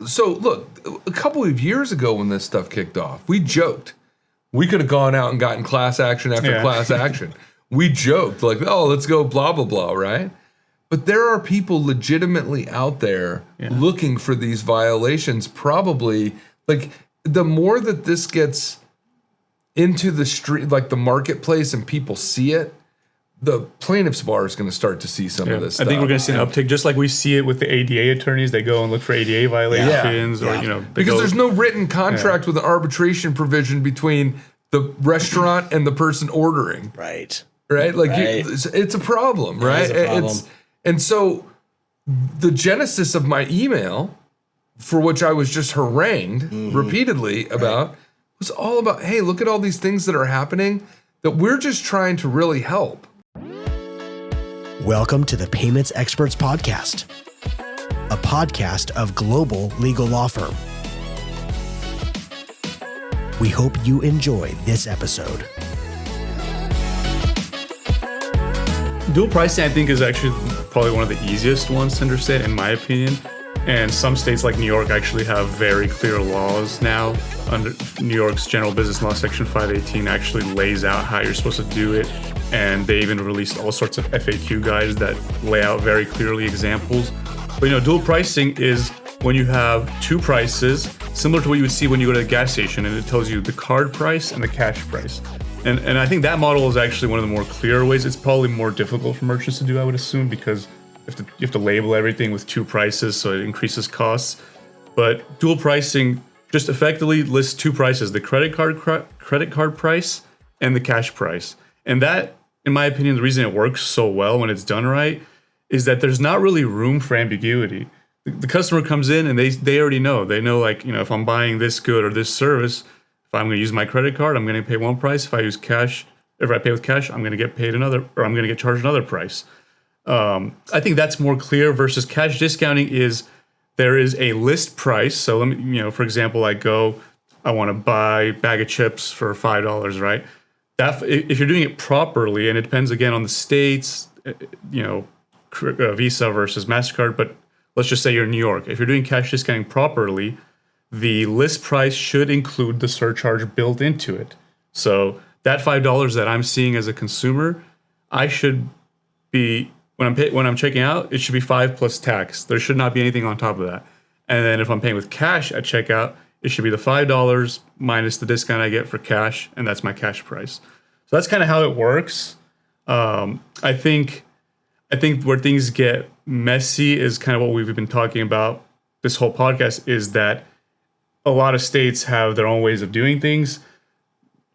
So look, a couple of years ago when this stuff kicked off, we joked. We could have gone out and gotten class action after class action. We joked like, oh, let's go blah, blah, blah, right? But there are people legitimately out there looking for these violations. Probably, like, the more that this gets into the street, like the marketplace, and people see it, the plaintiff's bar is going to start to see some of this stuff. I think we're going to see an uptick, just like we see it with the ADA attorneys. They go and look for ADA violations, or because there's no written contract with an arbitration provision between the restaurant and the person ordering. Right. Like it's a problem, right? It is a problem. And so the genesis of my email, for which I was just harangued repeatedly about, was all about, hey, look at all these things that are happening that we're just trying to really help. Welcome to the Payments Experts Podcast, a podcast of Global Legal Law Firm. We hope you enjoy this episode. Dual pricing, I think, is actually probably one of the easiest ones to understand, in my opinion. And some states like New York actually have very clear laws now. Under New York's General Business Law, Section 518 actually lays out how you're supposed to do it. And they even released all sorts of FAQ guides that lay out very clearly examples. But dual pricing is when you have two prices, similar to what you would see when you go to the gas station, and it tells you the card price and the cash price. And I think that model is actually one of the more clear ways. It's probably more difficult for merchants to do, I would assume, because you have to label everything with two prices, so it increases costs. But dual pricing just effectively lists two prices: the credit card price and the cash price. And that, in my opinion, the reason it works so well when it's done right is that there's not really room for ambiguity. The customer comes in and they already know. They know, like, if I'm buying this good or this service, if I'm going to use my credit card, I'm going to pay one price. If I use cash, if I pay with cash, I'm going to get paid another, or I'm going to get charged another price. I think that's more clear versus cash discounting is there is a list price. So let me, for example, I want to buy a bag of chips for $5, right? That, if you're doing it properly, and it depends again on the states, Visa versus MasterCard, but let's just say you're in New York. If you're doing cash discounting properly, the list price should include the surcharge built into it. So that $5 that I'm seeing as a consumer, I should be, when I'm checking out, it should be $5 plus tax. There should not be anything on top of that. And then if I'm paying with cash at checkout, it should be the $5 minus the discount I get for cash, and that's my cash price. So that's kind of how it works. I think where things get messy is kind of what we've been talking about this whole podcast, is that a lot of states have their own ways of doing things.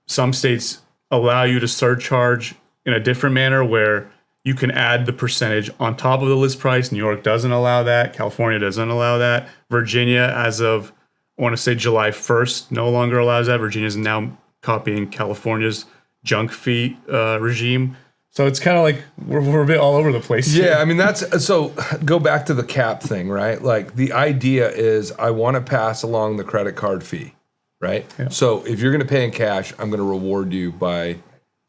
Some states allow you to surcharge in a different manner where you can add the percentage on top of the list price. New York doesn't allow that. California doesn't allow that. Virginia, as of, I want to say July 1st, no longer allows that. Virginia is now copying California's junk fee regime. So it's kind of like we're a bit all over the place. Yeah, I mean, so go back to the cap thing, right? Like, the idea is I want to pass along the credit card fee, right? Yeah. So if you're going to pay in cash, I'm going to reward you by,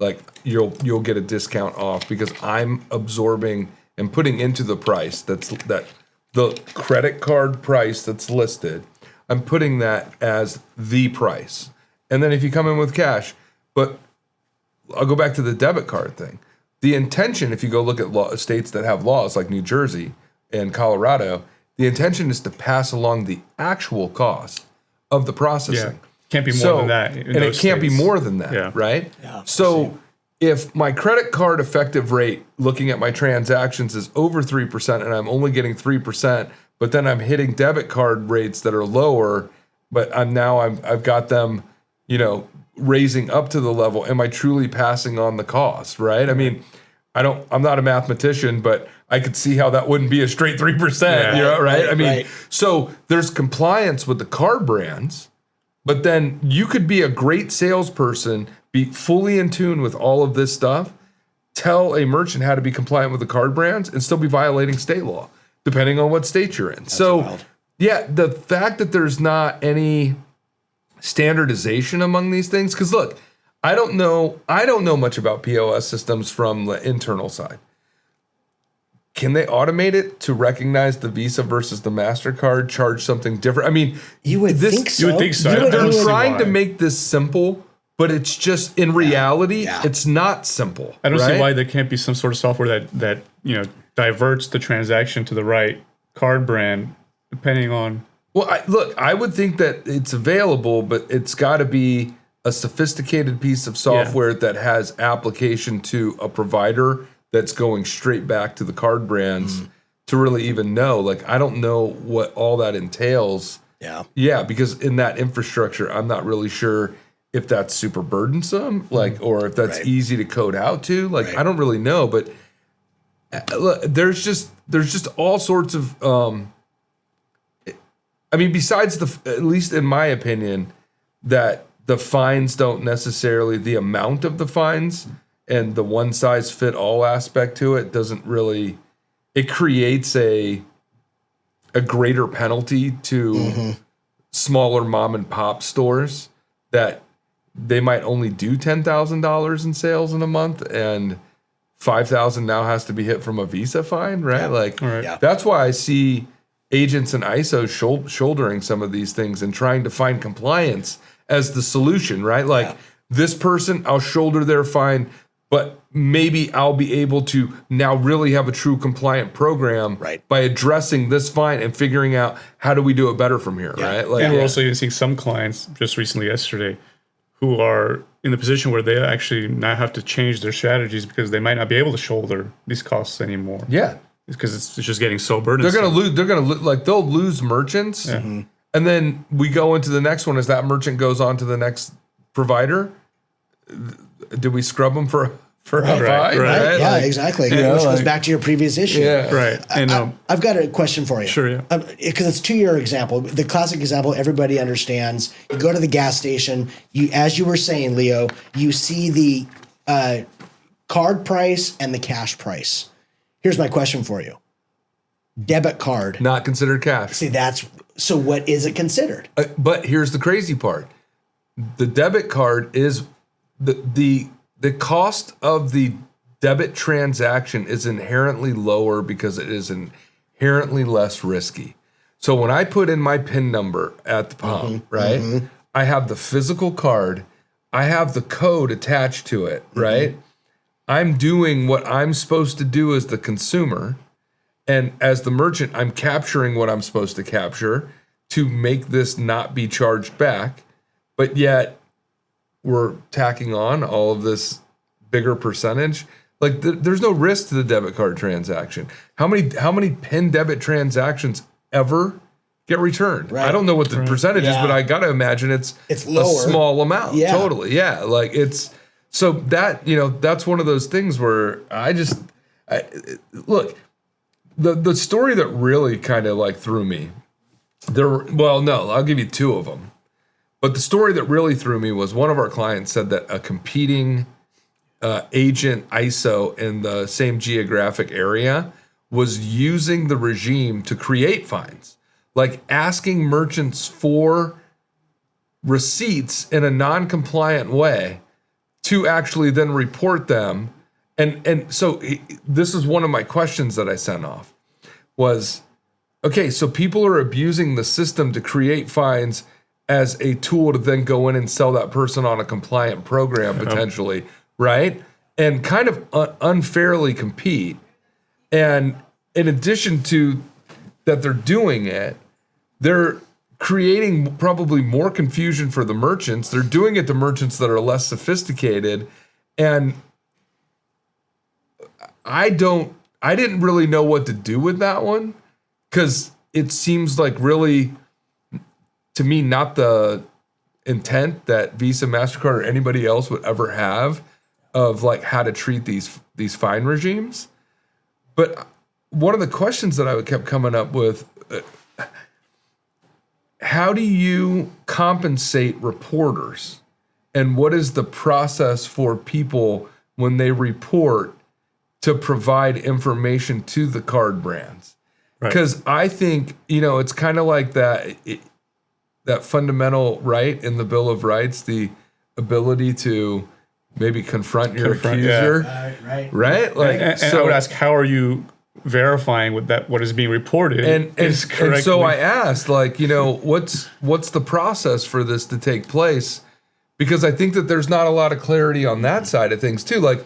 like, you'll get a discount off because I'm absorbing and putting into the price that the credit card price that's listed. I'm putting that as the price. And then if you come in with cash, but I'll go back to the debit card thing. The intention, if you go look at states that have laws like New Jersey and Colorado, the intention is to pass along the actual cost of the processing. Yeah. Can't be more than that. And it can't be more than that, right? Yeah, so if my credit card effective rate, looking at my transactions, is over 3% and I'm only getting 3%, but then I'm hitting debit card rates that are lower, but I've got them, raising up to the level, am I truly passing on the cost, right? I mean, I'm not a mathematician, but I could see how that wouldn't be a straight 3%, right? I mean, so there's compliance with the card brands, but then you could be a great salesperson, be fully in tune with all of this stuff, tell a merchant how to be compliant with the card brands, and still be violating state law, depending on what state you're in. That's wild. Yeah, the fact that there's not any standardization among these things, because look, I don't know much about POS systems from the internal side. can they automate it to recognize the Visa versus the MasterCard, charge something different? I mean, You would think so. You would think so. they're see trying why. to make this simple, but it's just in reality, it's not simple. I don't right? see why there can't be some sort of software that diverts the transaction to the right card brand, depending on. Well, I would think that it's available, but it's got to be a sophisticated piece of software that has application to a provider that's going straight back to the card brands to really even know. Like, I don't know what all that entails. Yeah. Yeah, because in that infrastructure, I'm not really sure if that's super burdensome, like, or if that's easy to code out to. Like, I don't really know, but look, there's just all sorts of. I mean, besides at least in my opinion, that the fines don't necessarily, the amount of the fines and the one size fit all aspect to it doesn't really, it creates a greater penalty to smaller mom and pop stores that they might only do $10,000 in sales in a month, and $5,000 now has to be hit from a Visa fine, right? Like, that's why I see agents and ISOs shouldering some of these things and trying to find compliance as the solution, right? Like, this person, I'll shoulder their fine, but maybe I'll be able to now really have a true compliant program by addressing this fine and figuring out how do we do it better from here, right? Like, and we're also even seeing some clients just recently yesterday who are in the position where they actually now have to change their strategies because they might not be able to shoulder these costs anymore. Yeah. Because it's just getting so burdensome. They're gonna lose. Like, they'll lose merchants, and then we go into the next one. As that merchant goes on to the next provider, do we scrub them for a fine? Right. Yeah, Like, exactly. you know, Which goes like- back to your previous issue. Yeah. Right. And I've got a question for you. Sure, yeah. Because it's to your example. The classic example everybody understands. You go to the gas station. You, as you were saying, Leo, you see the card price and the cash price. Here's my question for you. Debit card. not considered cash. See, so what is it considered? But here's the crazy part: the debit card is the cost of the debit transaction is inherently lower because it is inherently less risky. So when I put in my PIN number at the pump, right, I have the physical card, I have the code attached to it, right? I'm doing what I'm supposed to do as the consumer, and as the merchant, I'm capturing what I'm supposed to capture to make this not be charged back, but yet we're tacking on all of this bigger percentage. Like, there's no risk to the debit card transaction. How many PIN debit transactions ever get returned? Right. I don't know what the percentage is, but I got to imagine it's lower. a small amount. Yeah. Totally. Yeah. Like, it's so that, that's one of those things where look, the story that really kind of like threw me I'll give you two of them. But the story that really threw me was one of our clients said that a competing agent ISO in the same geographic area was using the regime to create fines, like asking merchants for receipts in a non-compliant way to actually then report them. And so this is one of my questions that I sent off was, okay, so people are abusing the system to create fines as a tool to then go in and sell that person on a compliant program potentially, right? And kind of unfairly compete. And in addition to that they're doing it, they're creating probably more confusion for the merchants. They're doing it to merchants that are less sophisticated. And I didn't really know what to do with that one, because it seems like really, to me, not the intent that Visa, MasterCard, or anybody else would ever have of like how to treat these fine regimes. But one of the questions that I kept coming up with, how do you compensate reporters? And what is the process for people when they report to provide information to the card brands? Because I think, it's kind of like that fundamental right in the Bill of Rights, the ability to maybe confront your accuser. Right. Right? Like, and I would ask, how are you verifying what is being reported is correctly. And so I asked, like, what's the process for this to take place? Because I think that there's not a lot of clarity on that side of things too. Like,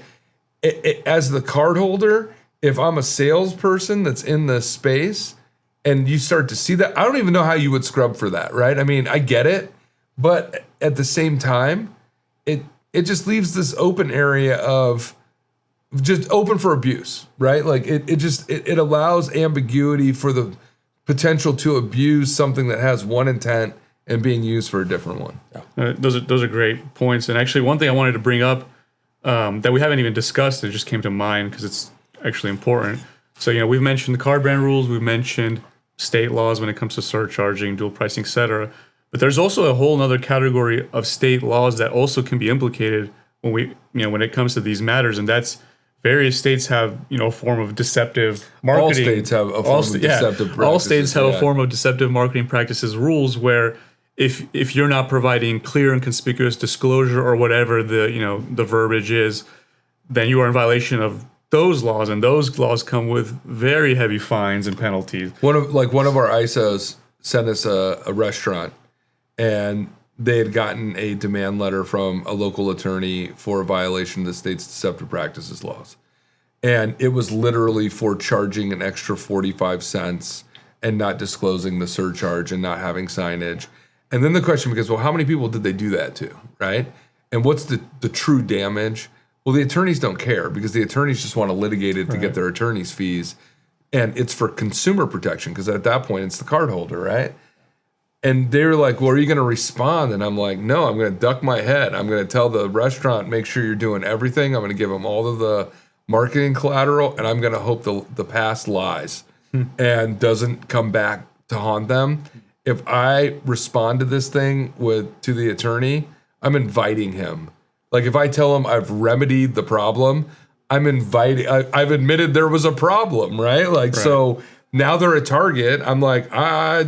as the card holder, if I'm a salesperson that's in this space and you start to see that, I don't even know how you would scrub for that, right? I mean, I get it, but at the same time, it just leaves this open area of just open for abuse, right? Like it allows ambiguity for the potential to abuse something that has one intent and being used for a different one. Those are great points. And actually, one thing I wanted to bring up that we haven't even discussed, it just came to mind because it's actually important. So, we've mentioned the card brand rules, we've mentioned state laws when it comes to surcharging, dual pricing, etc. But there's also a whole other category of state laws that also can be implicated when it comes to these matters, and that's various states have a form of deceptive marketing. All states have a form of deceptive practices. All states have a form of deceptive marketing practices rules where if you're not providing clear and conspicuous disclosure or whatever the verbiage is, then you are in violation of those laws, and those laws come with very heavy fines and penalties. One of our ISOs sent us a restaurant, and they had gotten a demand letter from a local attorney for a violation of the state's deceptive practices laws. And it was literally for charging an extra 45 cents and not disclosing the surcharge and not having signage. And then the question becomes, well, how many people did they do that to, right? And what's the true damage? Well, the attorneys don't care because the attorneys just want to litigate it to get their attorney's fees. And it's for consumer protection because at that point, it's the card holder, right? And they were like, well, are you going to respond? And I'm like, no, I'm going to duck my head. I'm going to tell the restaurant, make sure you're doing everything. I'm going to give them all of the marketing collateral, and I'm going to hope the past lies and doesn't come back to haunt them. If I respond to this thing to the attorney, I'm inviting him. Like if I tell him I've remedied the problem, I've admitted there was a problem, right? Like, so now they're a target. I'm like, I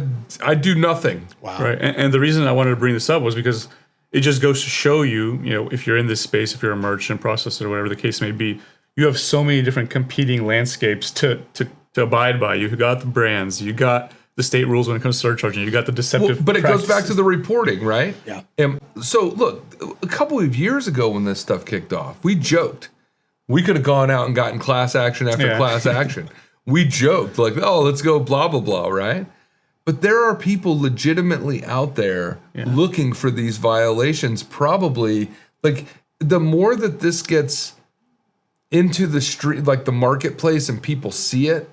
do nothing. Wow. Right. And the reason I wanted to bring this up was because it just goes to show you, if you're in this space, if you're a merchant, processor, whatever the case may be, you have so many different competing landscapes to abide by. You got the brands, you got the state rules when it comes to surcharging, you got the deceptive but it practices. goes back to the reporting, right? Yeah. And so look, a couple of years ago when this stuff kicked off, we joked. We could have gone out and gotten class action after class action. We joked like, oh, let's go blah, blah, blah, right? But there are people legitimately out there looking for these violations. Probably, like, the more that this gets into the street, like the marketplace, and people see it,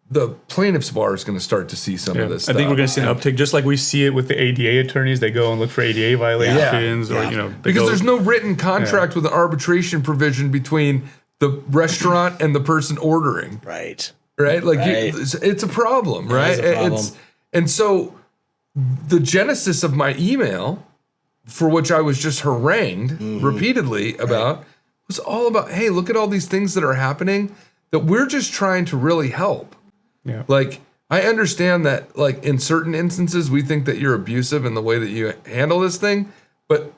the plaintiff's bar is going to start to see some of this stuff. I think we're going to see an uptick, just like we see it with the ADA attorneys. They go and look for ADA violations, or because there's no written contract with an arbitration provision between the restaurant and the person ordering. Right. Right? Like it's a problem, right? And so the genesis of my email, for which I was just harangued repeatedly about, was all about, hey, look at all these things that are happening that we're just trying to really help. Yeah. Like, I understand that, like, in certain instances, we think that you're abusive in the way that you handle this thing, but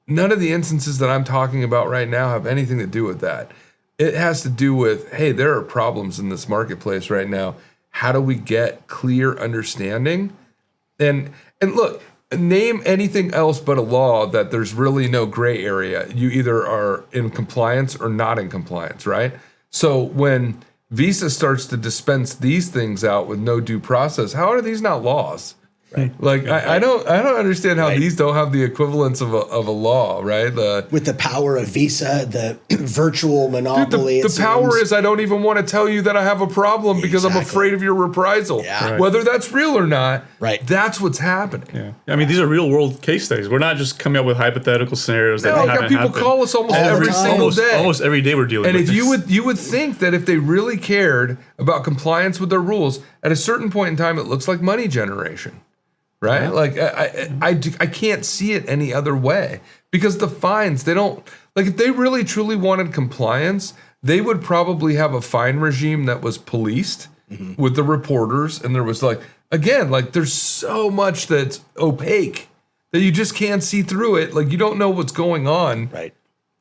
none of the instances that I'm talking about right now have anything to do with that. It has to do with, hey, there are problems in this marketplace right now. How do we get clear understanding? And look, name anything else but a law that there's really no gray area. You either are in compliance or not in compliance, right? So when Visa starts to dispense these things out with no due process, how are these not laws? Right. Like I don't understand how these don't have the equivalence of a law, right? With the power of Visa, the virtual monopoly. The power is I don't even want to tell you that I have a problem because I'm afraid of your reprisal. Yeah. Whether that's real or not, that's what's happening. Yeah. I mean, these are real world case studies. We're not just coming up with hypothetical scenarios that haven't people happened. call us almost every single day. Almost every day we're dealing and with if this. you would think that if they really cared about compliance with their rules, at a certain point in time, it looks like money generation. Right? Like, I can't see it any other way because the fines, they don't, like, if they really truly wanted compliance, they would probably have a fine regime that was policed with the reporters. And there was, like, again, like, there's so much that's opaque that you just can't see through it. Like, you don't know what's going on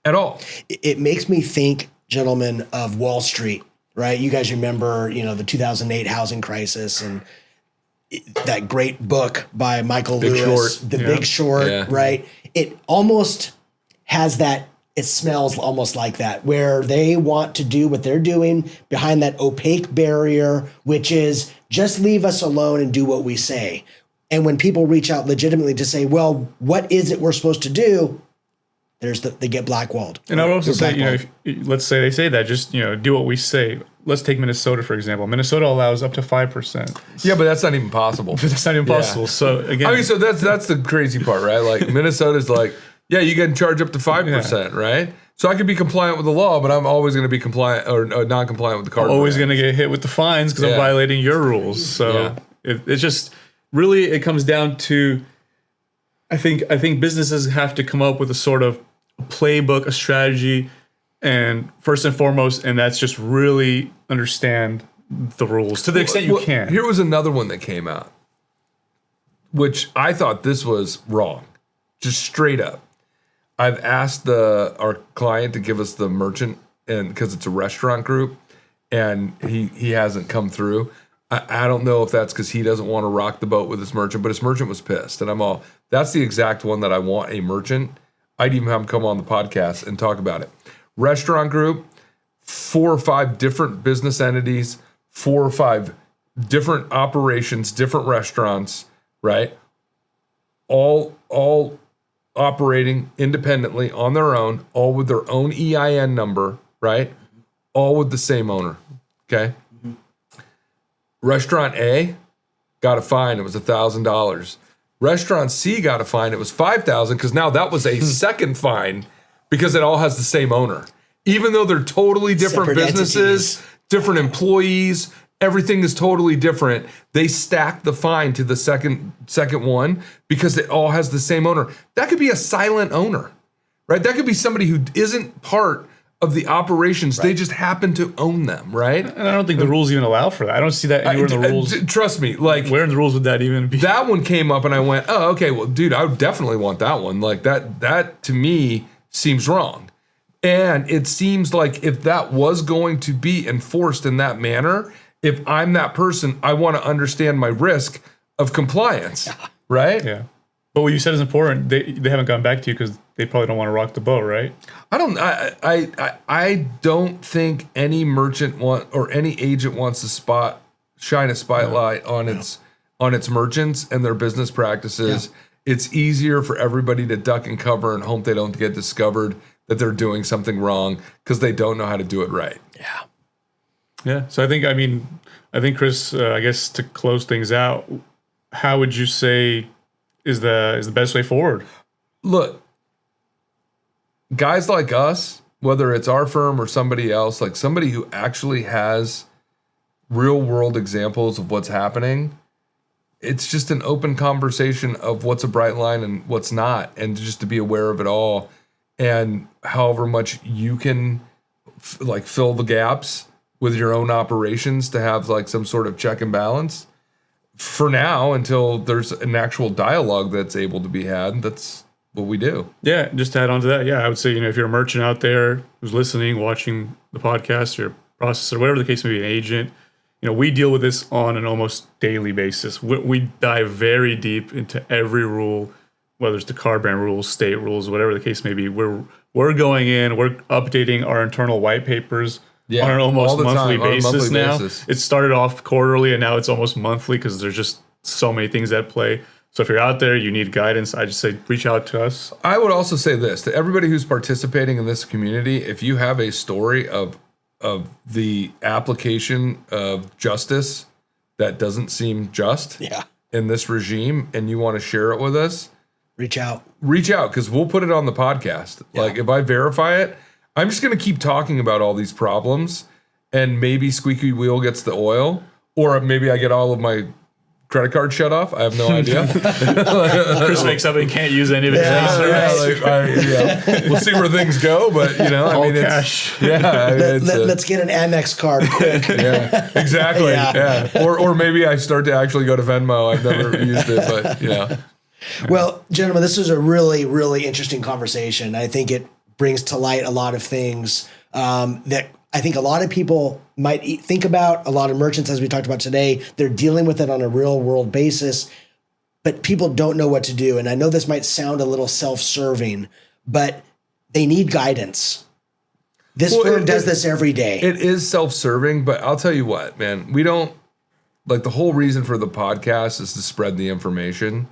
at all. It makes me think, gentlemen, of Wall Street. right? You guys remember, the 2008 housing crisis and that great book by Michael Lewis, Short. The Big Short, right? It almost has that. It smells almost like that, where they want to do what they're doing behind that opaque barrier, which is just leave us alone and do what we say. And when people reach out legitimately to say, well, what is it we're supposed to do? They get blackballed. And I would also say, let's say they say that, just, do what we say. Let's take Minnesota, for example. Minnesota allows up to 5%. Yeah, but that's not even possible. That's not even possible. So again, so that's the crazy part, right? Like Minnesota's like, yeah, you can charge up to 5%, right? So I could be compliant with the law, but I'm always going to be compliant or non-compliant with the card. Always going to get hit with the fines because I'm violating your rules. So it's just really, it comes down to, I think businesses have to come up with a sort of playbook, a strategy, and first and foremost, and that's just really understand the rules to the extent you can. Here was another one that came out, which I thought this was wrong, just straight up. I've asked our client to give us the merchant, and because it's a restaurant group, and he hasn't come through. I don't know if that's because he doesn't want to rock the boat with his merchant, but his merchant was pissed, and I'm all, that's the exact one that I want a merchant. I'd even have him come on the podcast and talk about it. Restaurant group, 4 or 5 different business entities, 4 or 5 different operations, different restaurants, right? All operating independently on their own, all with their own EIN number, right? All with the same owner, okay? Mm-hmm. Restaurant A got a fine. It was $1,000. Restaurant C got a fine. It was $5,000 because now that was a second fine because it all has the same owner. Even though they're totally different Separate businesses, entities. Different employees, everything is totally different. They stack the fine to the second one because it all has the same owner. That could be a silent owner, right? That could be somebody who isn't part of the operations. Right. They just happen to own them, right? And I don't think the rules even allow for that. I don't see that anywhere in the rules. Trust me, like, where in the rules would that even be? That one came up and I went, oh, okay, well, dude, I would definitely want that one. Like that to me seems wrong. And it seems like if that was going to be enforced in that manner, if I'm that person, I want to understand my risk of compliance, right? Yeah. But what you said is important. They haven't gone back to you because they probably don't want to rock the boat, right? I don't think any merchant or any agent wants to shine a spotlight on its merchants and their business practices. Yeah. It's easier for everybody to duck and cover and hope they don't get discovered that they're doing something wrong because they don't know how to do it right. Yeah. Yeah. So I think Chris, I guess to close things out, how would you say is the best way forward? Look, guys like us, whether it's our firm or somebody else, like somebody who actually has real world examples of what's happening, it's just an open conversation of what's a bright line and what's not, and just to be aware of it all. And however much you can fill the gaps with your own operations to have like some sort of check and balance for now until there's an actual dialogue that's able to be had. That's what we do. Yeah. Just to add on to that. Yeah. I would say, if you're a merchant out there who's listening, watching the podcast, or processor, whatever the case may be, an agent, we deal with this on an almost daily basis. We dive very deep into every rule, whether it's the card brand rules, state rules, whatever the case may be. We're going in, we're updating our internal white papers on an almost monthly basis now. It started off quarterly and now it's almost monthly because there's just so many things at play. So if you're out there, you need guidance, I just say reach out to us. I would also say this to everybody who's participating in this community: if you have a story of the application of justice that doesn't seem just in this regime and you want to share it with us, reach out because we'll put it on the podcast. Like if I verify it, I'm just going to keep talking about all these problems, and maybe squeaky wheel gets the oil, or maybe I get all of my credit card shut off. I have no idea. Chris wakes up and can't use any of his We'll see where things go, but cash. Let's get an Amex card quick. Yeah, exactly. Or maybe I start to actually go to Venmo. I've never used it, but Well, gentlemen, this was a really, really interesting conversation. I think it brings to light a lot of things that I think a lot of people might think about, a lot of merchants, as we talked about today, they're dealing with it on a real world basis, but people don't know what to do. And I know this might sound a little self-serving, but they need guidance. This firm does this every day. It is self-serving, but I'll tell you what, man, we don't, like, the whole reason for the podcast is to spread the information,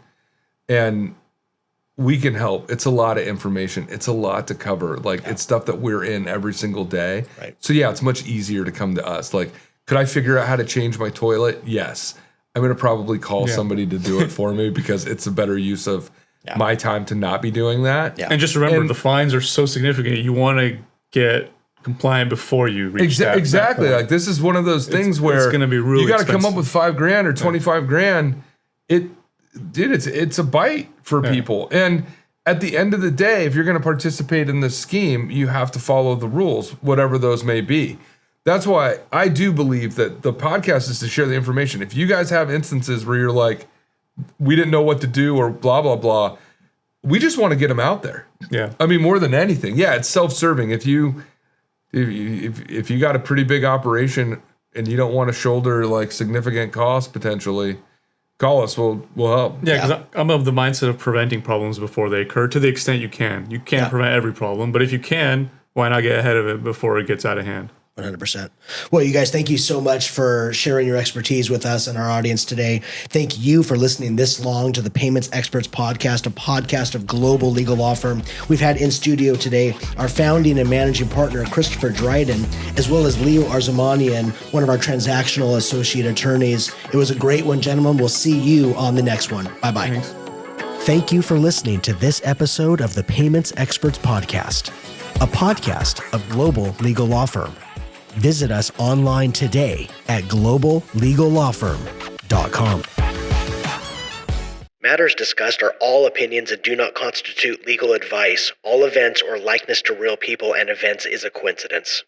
and we can help. It's a lot of information. It's a lot to cover. Like, it's stuff that we're in every single day. Right. So yeah, it's much easier to come to us. Like, could I figure out how to change my toilet? Yes. I'm going to probably call somebody to do it for me because it's a better use of my time to not be doing that. Yeah. And just remember, the fines are so significant. You want to get compliant before you reach that. Exactly. That point. Like, this is one of those things where it's going to be really you got to come up expensive. with $5,000 or 25 grand. It's a bite for people. And at the end of the day, if you're going to participate in this scheme, you have to follow the rules, whatever those may be. That's why I do believe that the podcast is to share the information. If you guys have instances where you're like, we didn't know what to do or blah, blah, blah, we just want to get them out there. Yeah. I mean, more than anything. Yeah, it's self-serving. If you got a pretty big operation and you don't want to shoulder like significant costs potentially, call us. We'll help. Yeah, because I'm of the mindset of preventing problems before they occur to the extent you can. You can't prevent every problem, but if you can, why not get ahead of it before it gets out of hand? 100%. Well, you guys, thank you so much for sharing your expertise with us and our audience today. Thank you for listening this long to the Payments Experts Podcast, a podcast of Global Legal Law Firm. We've had in studio today our founding and managing partner, Christopher Dryden, as well as Leo Arzamanian, one of our transactional associate attorneys. It was a great one, gentlemen. We'll see you on the next one. Bye-bye. Thanks. Thank you for listening to this episode of the Payments Experts Podcast, a podcast of Global Legal Law Firm. Visit us online today at globallegallawfirm.com. Matters discussed are all opinions and do not constitute legal advice. All events or likeness to real people and events is a coincidence.